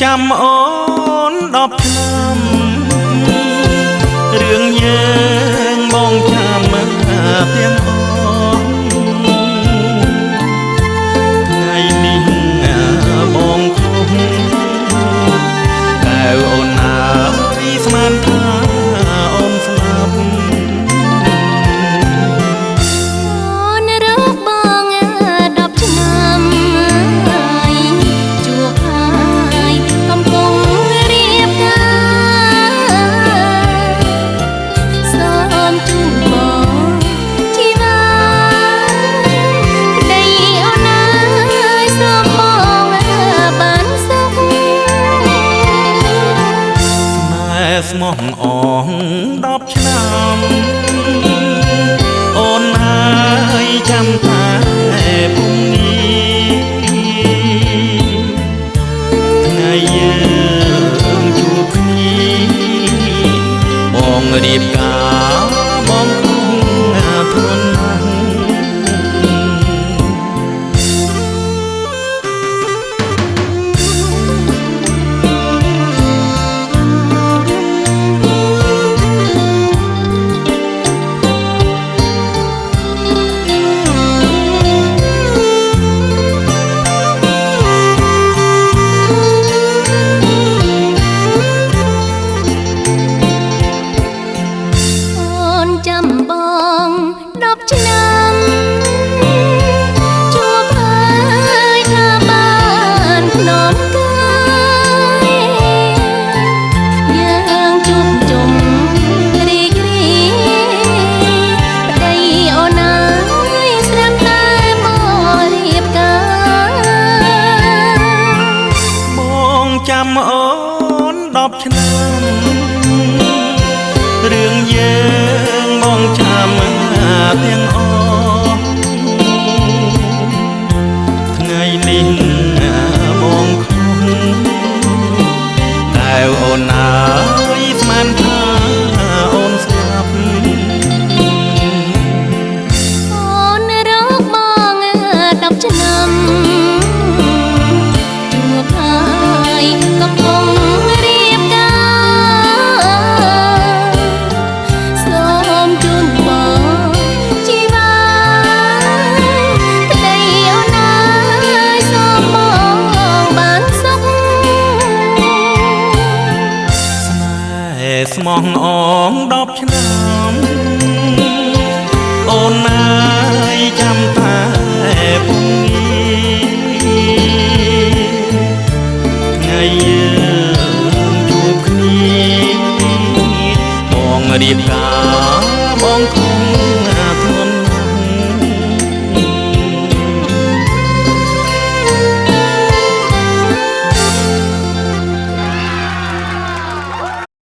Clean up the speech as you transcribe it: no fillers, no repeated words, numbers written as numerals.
ចាំអូន10ឆ្នាំរឿងយើងបងចាំទាំងអូនថ្ងៃនេះបងខុសតែអូនណាស្មានថាអូនស្លាប់អូនរកបង10ឆ្នាំជួបហើយកំពុងរៀបការសូមជូនបងជីវាប្តីអូនហើយសូមបងបានសុខស្មោះអង10ឆ្នាំអូនហើយចាំតែពុំនេះថ្ងៃយើងជួបគ្នាបងរៀបការបងគង់ធន់ណាស់ចាំបង10ឆ្នាំជួបហើយថាបានភ្នំកាយយើងជួបជុំរីករាយប្តីអូនហើយស្រាប់តែមករៀបការបងចាំអូន10ឆ្នាំរឿងយើងបងចាំទាំងអស់ថ្ងៃនេះបងខុសតែអូនណាយស្មានថាអូនស្លាប់អូនរកបង10ឆ្នាំជួបហើយកំពុងរៀបការសូមជូនបងជីវាប្តីអូនហើយសូមបងបានសុខស្នេហ៍ស្មោះអង10ឆ្នាំអូនណាយចាំតែពុំងាថ្ងៃយើងជួបគ្នាបងរៀបការបងគង់